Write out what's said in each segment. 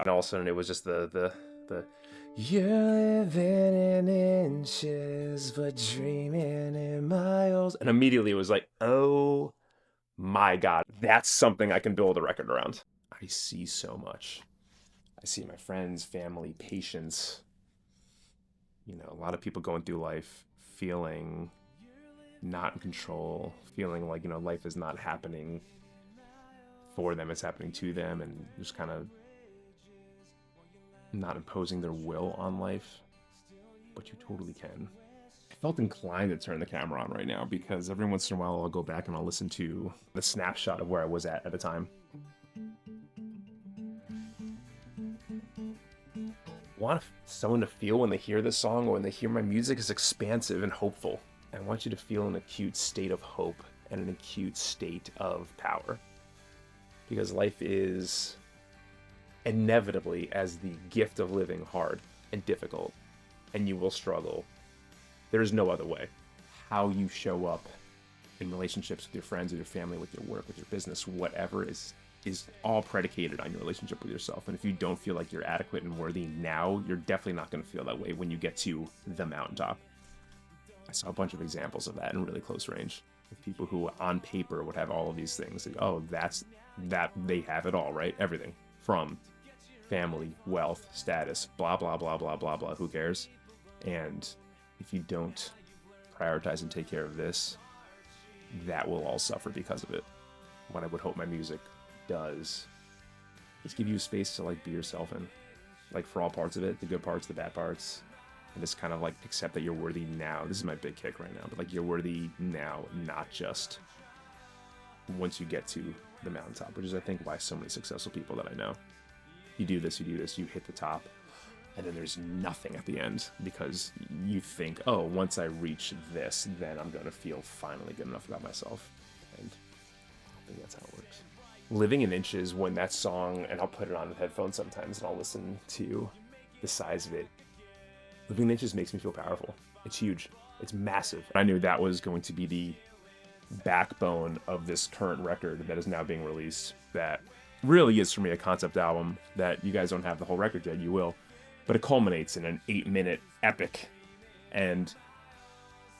And all of a sudden it was just the you're living in inches, but dreaming in miles. And immediately it was like, oh my God, that's something I can build a record around. I see so much. I see my friends, family, patients, a lot of people going through life feeling not in control, feeling like, life is not happening for them, it's happening to them, and just kind of not imposing their will on life. But you totally can. I felt inclined to turn the camera on right now because every once in a while I'll go back and I'll listen to the snapshot of where I was at a time. I want someone to feel when they hear this song or when they hear my music is expansive and hopeful. I want you to feel an acute state of hope and an acute state of power. Because life is inevitably, as the gift of living, hard and difficult, and you will struggle. There is no other way. How you show up in relationships with your friends, with your family, with your work, with your business, whatever is all predicated on your relationship with yourself. And if you don't feel like you're adequate and worthy now, you're definitely not going to feel that way when you get to the mountaintop. I saw a bunch of examples of that in really close range with people who on paper would have all of these things. Like, oh, that they have it all, right? Everything from family, wealth, status, blah, blah, blah, blah, blah, blah. Who cares? And if you don't prioritize and take care of this, that will all suffer because of it. What I would hope my music does is give you a space to like be yourself in, like for all parts of it, the good parts, the bad parts, and just kind of like accept that you're worthy now. This is my big kick right now, but like you're worthy now, not just once you get to the mountaintop, which is I think why so many successful people that I know, you do this, you hit the top, and then there's nothing at the end because you think, oh, once I reach this, then I'm going to feel finally good enough about myself. And I think that's how it works. Living in Inches, when that song, and I'll put it on the headphones sometimes and I'll listen to the size of it. Living in Inches makes me feel powerful. It's huge. It's massive. I knew that was going to be the backbone of this current record that is now being released. That really is for me a concept album that you guys don't have the whole record yet, you will. But it culminates in an 8-minute epic and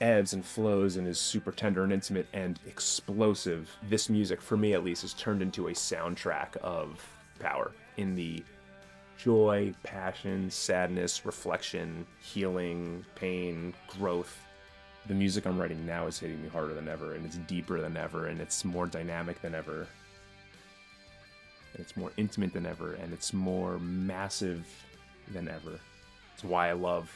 ebbs and flows and is super tender and intimate and explosive. This music, for me at least, has turned into a soundtrack of power in the joy, passion, sadness, reflection, healing, pain, growth. The music I'm writing now is hitting me harder than ever, and it's deeper than ever, and it's more dynamic than ever, and it's more intimate than ever, and it's more massive than ever. It's why I love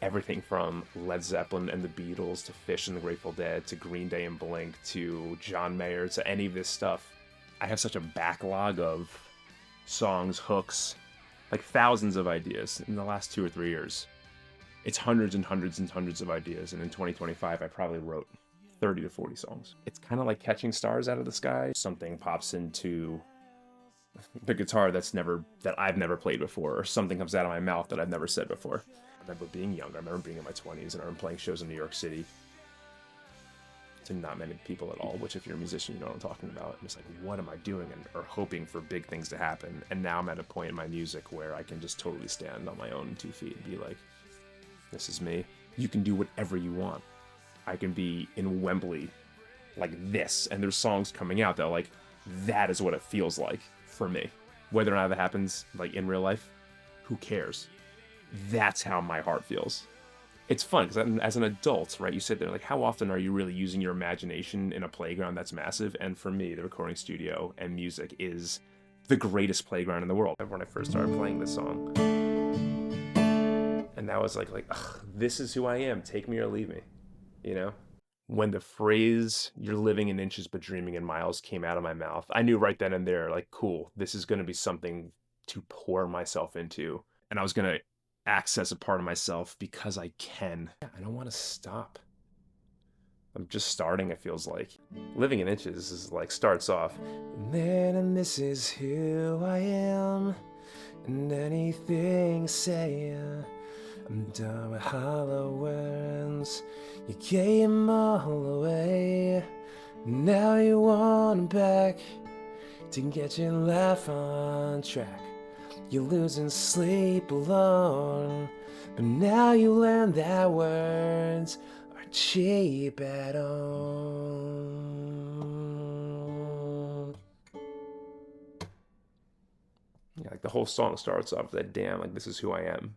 everything from Led Zeppelin and the Beatles to Phish and the Grateful Dead to Green Day and Blink to John Mayer to any of this stuff. I have such a backlog of songs, hooks, like thousands of ideas in the last 2 or 3 years. It's hundreds and hundreds and hundreds of ideas, and in 2025 I probably wrote 30 to 40 songs. It's kind of like catching stars out of the sky. Something pops into the guitar that I've never played before, or something comes out of my mouth that I've never said before. I remember being younger. I remember being in my 20s, and I remember playing shows in New York City to not many people at all, which if you're a musician, you know what I'm talking about. I'm just like, what am I doing? Or hoping for big things to happen. And now I'm at a point in my music where I can just totally stand on my own 2 feet and be like, this is me. You can do whatever you want. I can be in Wembley like this, and there's songs coming out that like, that is what it feels like for me. Whether or not that happens like in real life, who cares? That's how my heart feels. It's fun because as an adult, right, you sit there like, how often are you really using your imagination in a playground that's massive? And for me, the recording studio and music is the greatest playground in the world. When I first started playing this song, and that was like, this is who I am. Take me or leave me, you know? When the phrase, you're living in inches but dreaming in miles, came out of my mouth, I knew right then and there, like, cool, this is going to be something to pour myself into. And I was going to access a part of myself because I can. I don't want to stop. I'm just starting, it feels like. Living in Inches is like, starts off, and this is who I am, and anything say, I'm done with hollow words. You gave 'em all away. Now you want 'em back to get your life on track. You're losing sleep alone, but now you learn that words are cheap at home. Yeah, like the whole song starts off with that damn, like, this is who I am.